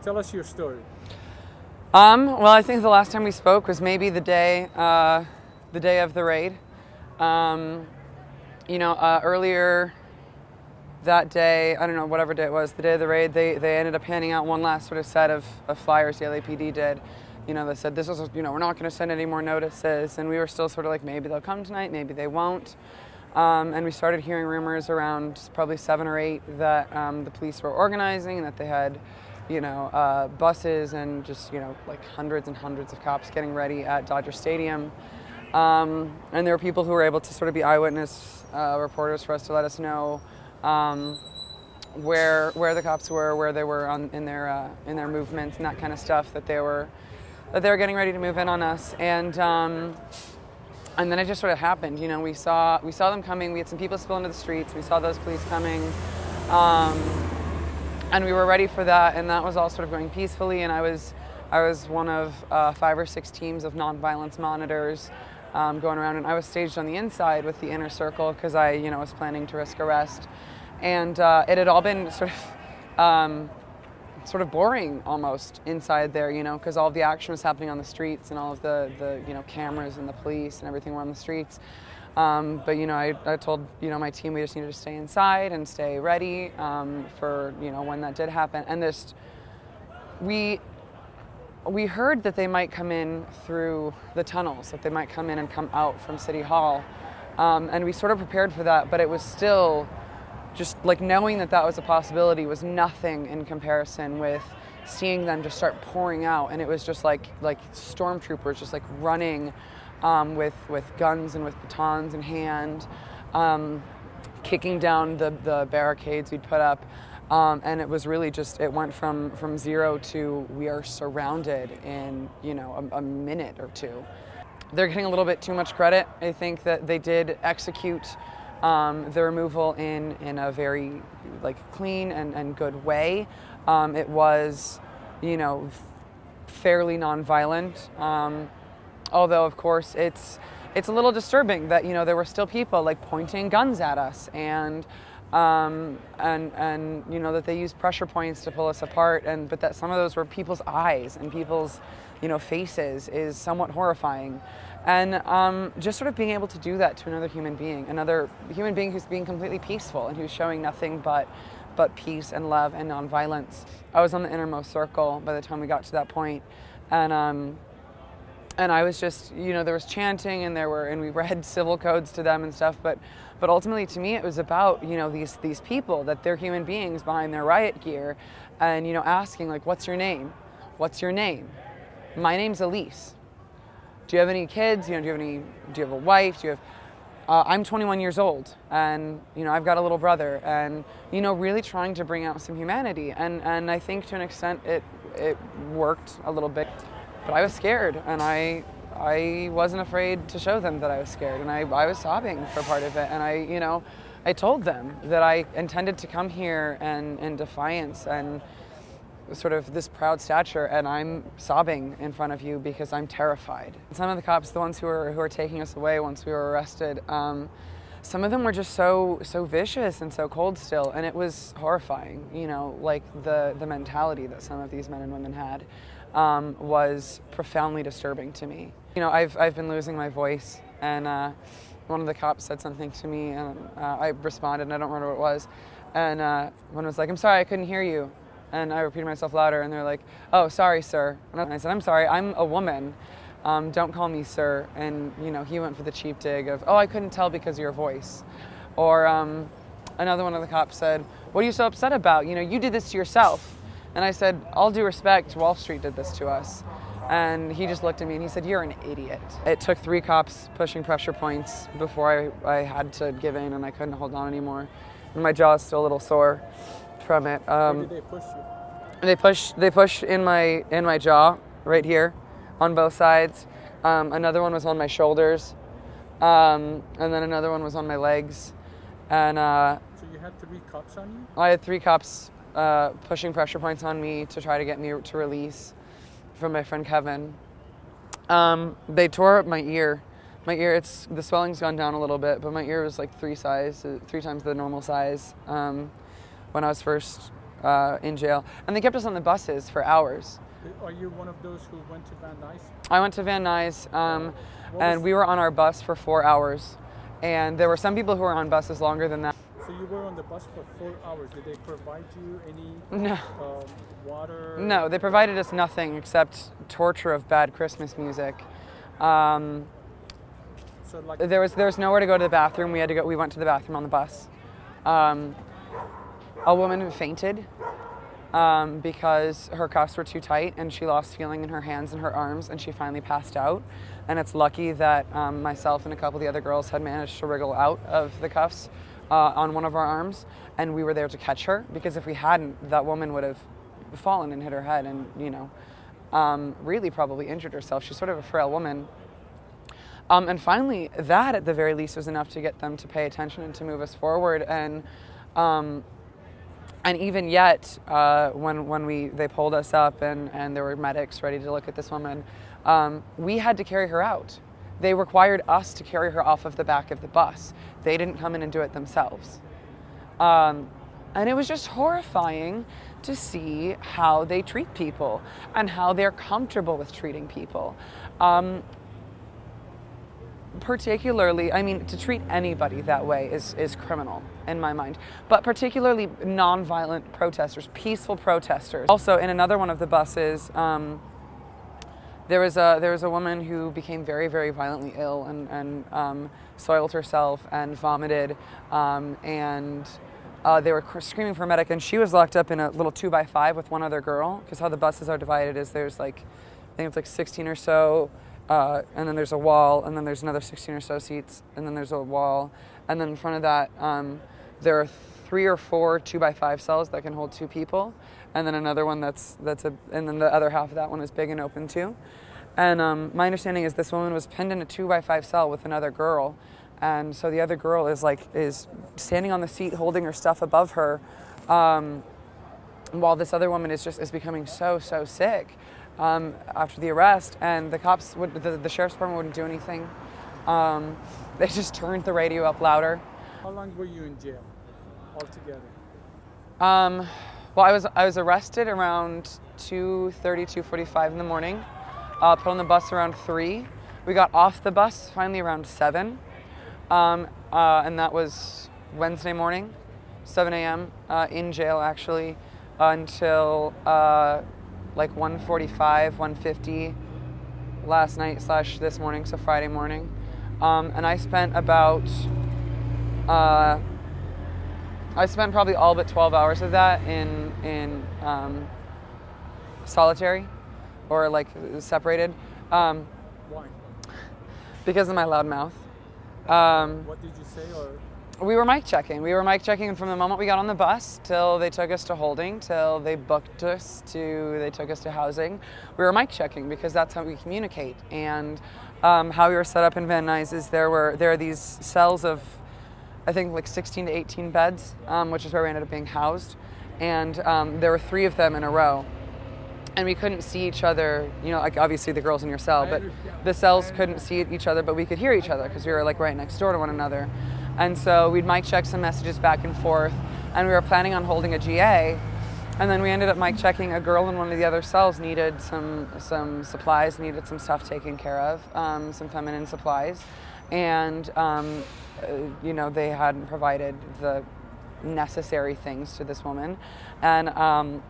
Tell us your story. Well, I think the last time we spoke was maybe the day of the raid. Earlier that day, I don't know, whatever day it was, the day of the raid, they ended up handing out one last sort of set of flyers, the LAPD did. They said, this is, we're not going to send any more notices. And we were still sort of like, maybe they'll come tonight, maybe they won't. And we started hearing rumors around probably 7 or 8 that the police were organizing and that they had, buses and just, like hundreds and hundreds of cops getting ready at Dodger Stadium. And there were people who were able to sort of be eyewitness reporters for us to let us know where the cops were, where they were in their movements and that kind of stuff, that they were getting ready to move in on us. And then it just sort of happened. We saw them coming. We had some people spill into the streets. We saw those police coming, and we were ready for that. And that was all sort of going peacefully. And I was one of 5 or 6 teams of nonviolence monitors going around, and I was staged on the inside with the inner circle because I, was planning to risk arrest. And it had all been sort of boring almost inside there, because all of the action was happening on the streets and all of the cameras and the police and everything were on the streets. But I told my team we just needed to stay inside and stay ready for when that did happen. And we heard that they might come in through the tunnels, that they might come in and come out from City Hall, and we sort of prepared for that. But it was still just like knowing that that was a possibility was nothing in comparison with seeing them just start pouring out. And it was just like stormtroopers just like running with guns and with batons in hand, kicking down the barricades we'd put up. And it was really just, it went from 0 to we are surrounded in, a minute or 2. They're getting a little bit too much credit. I think that they did execute the removal in a very clean and good way. It was, fairly nonviolent. Although of course it's a little disturbing that, there were still people pointing guns at us and that they used pressure points to pull us apart, but that some of those were people's eyes and people's faces is somewhat horrifying. And just sort of being able to do that to another human being who's being completely peaceful and who's showing nothing but peace and love and nonviolence. I was on the innermost circle by the time we got to that point, and I was just, there was chanting and we read civil codes to them and stuff, but ultimately to me it was about, these people, that they're human beings behind their riot gear, and, asking what's your name? What's your name? My name's Elise. Do you have any kids? Do you have a wife? I'm 21 years old, and, I've got a little brother, and, really trying to bring out some humanity. And I think to an extent it worked a little bit. But I was scared, and I wasn't afraid to show them that I was scared, and I was sobbing for part of it. And I told them that I intended to come here in defiance and sort of this proud stature, and I'm sobbing in front of you because I'm terrified. Some of the cops, the ones who were taking us away once we were arrested, some of them were just so vicious and so cold still, and it was horrifying. The mentality that some of these men and women had. Was profoundly disturbing to me. I've been losing my voice, and one of the cops said something to me, and I responded, and I don't remember what it was. And one was like, "I'm sorry, I couldn't hear you." And I repeated myself louder, and they're like, "Oh, sorry, sir." And I said, "I'm sorry, I'm a woman. Don't call me sir." And he went for the cheap dig of, "Oh, I couldn't tell because of your voice." Or another one of the cops said, "What are you so upset about? You did this to yourself." And I said, "All due respect, Wall Street did this to us." And he just looked at me and he said, "You're an idiot." It took 3 cops pushing pressure points before I had to give in, and I couldn't hold on anymore. And my jaw is still a little sore from it. Where did they push you? They push in my jaw right here on both sides. Another one was on my shoulders, and then another one was on my legs. And so you had 3 cops on you? I had 3 cops pushing pressure points on me to try to get me to release from my friend Kevin. They tore up my ear. My ear, the swelling's gone down a little bit, but my ear was 3 times the normal size when I was first in jail. And they kept us on the buses for hours. Are you one of those who went to Van Nuys? I went to Van Nuys, and we were on our bus for 4 hours. And there were some people who were on buses longer than that. So you were on the bus for 4 hours. Did they provide you any No. Water? No, they provided us nothing except torture of bad Christmas music. So like There was nowhere to go to the bathroom. We went to the bathroom on the bus. A woman fainted because her cuffs were too tight and she lost feeling in her hands and her arms, and she finally passed out. And it's lucky that myself and a couple of the other girls had managed to wriggle out of the cuffs on one of our arms, and we were there to catch her, because if we hadn't, that woman would have fallen and hit her head and, really probably injured herself. She's sort of a frail woman. And finally, that at the very least was enough to get them to pay attention and to move us forward. And even yet, when they pulled us up and there were medics ready to look at this woman, we had to carry her out. They required us to carry her off of the back of the bus. They didn't come in and do it themselves. And it was just horrifying to see how they treat people and how they're comfortable with treating people. Particularly, I mean, to treat anybody that way is criminal in my mind, but particularly non-violent protesters, peaceful protesters. Also, in another one of the buses, there was a woman who became very, very violently ill and soiled herself and vomited, and they were screaming for a medic, and she was locked up in a little 2x5 with one other girl, because how the buses are divided is there's I think it's 16 or so, and then there's a wall, and then there's another 16 or so seats, and then there's a wall, and then in front of that there are 3 or 4 2x5 cells that can hold 2 people, and then another one and then the other half of that one is big and open too. And my understanding is this woman was pinned in a 2x5 cell with another girl, and so the other girl is standing on the seat holding her stuff above her, while this other woman is becoming so sick after the arrest, and the cops the sheriff's department wouldn't do anything. They just turned the radio up louder. How long were you in jail altogether? Well, I was arrested around 2:30, 2:45 in the morning. Put on the bus around 3. We got off the bus finally around 7, and that was Wednesday morning, 7 a.m. In jail actually until like 1:45, 1:50 last night / this morning, so Friday morning. And I spent probably all but 12 hours of that in solitary, or separated. Why? Because of my loud mouth. What did you say? Or We were mic checking. And from the moment we got on the bus till they took us to holding, till they booked us they took us to housing. We were mic checking because that's how we communicate. And how we were set up in Van Nuys is there are these cells of, I think 16 to 18 beds, which is where we ended up being housed. And there were 3 of them in a row. And we couldn't see each other, obviously the girls in your cell, but the cells couldn't see each other, but we could hear each other because we were right next door to one another. And so we'd mic check some messages back and forth, and we were planning on holding a GA. And then we ended up mic checking a girl in one of the other cells needed some supplies, needed some stuff taken care of, some feminine supplies. And, they hadn't provided the necessary things to this woman. And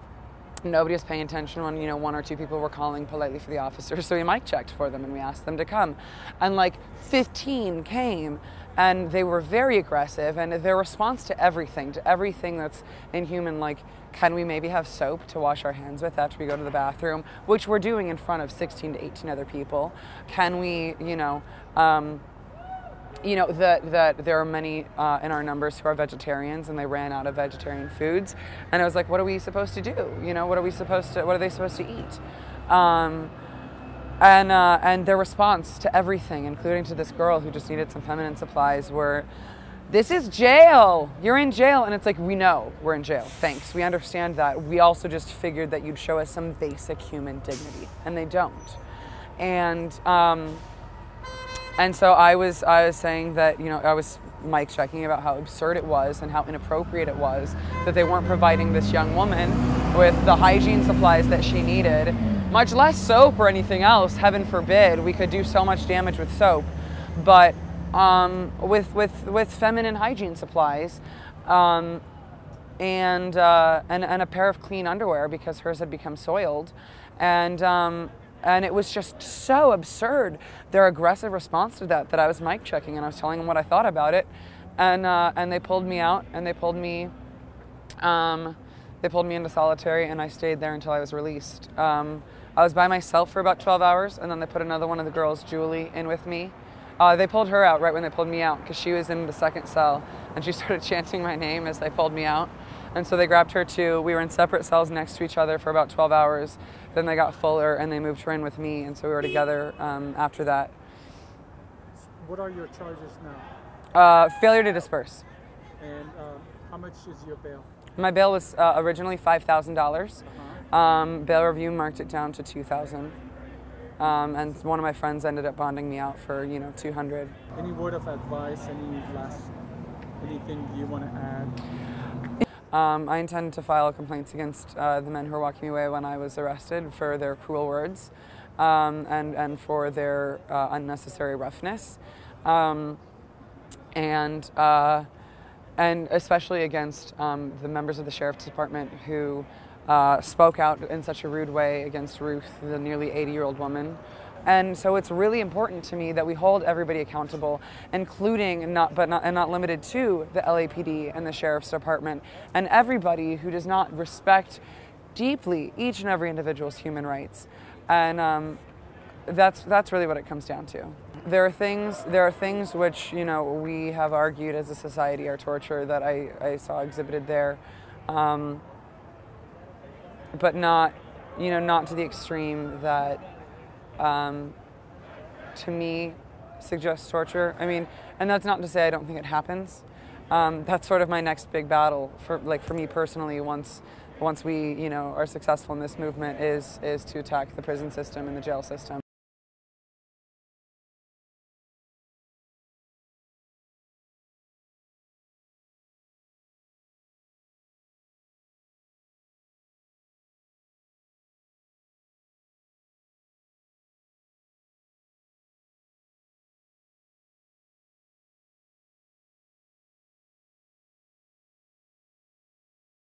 nobody was paying attention when, 1 or 2 people were calling politely for the officers. So we mic checked for them and we asked them to come. And 15 came, and they were very aggressive, and their response to everything that's inhuman, can we maybe have soap to wash our hands with after we go to the bathroom, which we're doing in front of 16 to 18 other people. Can we, that there are many in our numbers who are vegetarians, and they ran out of vegetarian foods. And I was like, what are we supposed to do? What are they supposed to eat? And their response to everything, including to this girl who just needed some feminine supplies, were, this is jail. You're in jail. And it's we know we're in jail. Thanks. We understand that. We also just figured that you'd show us some basic human dignity. And they don't. And so I was saying that, I was mic checking about how absurd it was and how inappropriate it was that they weren't providing this young woman with the hygiene supplies that she needed, much less soap or anything else. Heaven forbid, we could do so much damage with soap, but with feminine hygiene supplies and a pair of clean underwear because hers had become soiled, and it was just so absurd, their aggressive response to that I was mic checking and I was telling them what I thought about it, and they pulled me out and they pulled me into solitary, and I stayed there until I was released. I was by myself for about 12 hours, and then they put another one of the girls, Julie, in with me. They pulled her out right when they pulled me out because she was in the second cell, and she started chanting my name as they pulled me out. And so they grabbed her too. We were in separate cells next to each other for about 12 hours. Then they got fuller and they moved her in with me, and so we were together after that. What are your charges now? Failure to disperse. And how much is your bail? My bail was originally $5,000. Bail review marked it down to $2,000. And one of my friends ended up bonding me out for, $200. Any word of advice? Anything you want to add? I intend to file complaints against the men who were walking away when I was arrested for their cruel words and for their unnecessary roughness, and especially against the members of the Sheriff's Department who spoke out in such a rude way against Ruth, the nearly 80-year-old woman. And so it's really important to me that we hold everybody accountable, including and not limited to the LAPD and the Sheriff's Department and everybody who does not respect deeply each and every individual's human rights. And that's really what it comes down to. There are things which we have argued as a society are torture that I saw exhibited there, but not to the extreme that to me suggests torture. I mean, and that's not to say I don't think it happens. That's sort of my next big battle for me personally. Once we are successful in this movement is to attack the prison system and the jail system.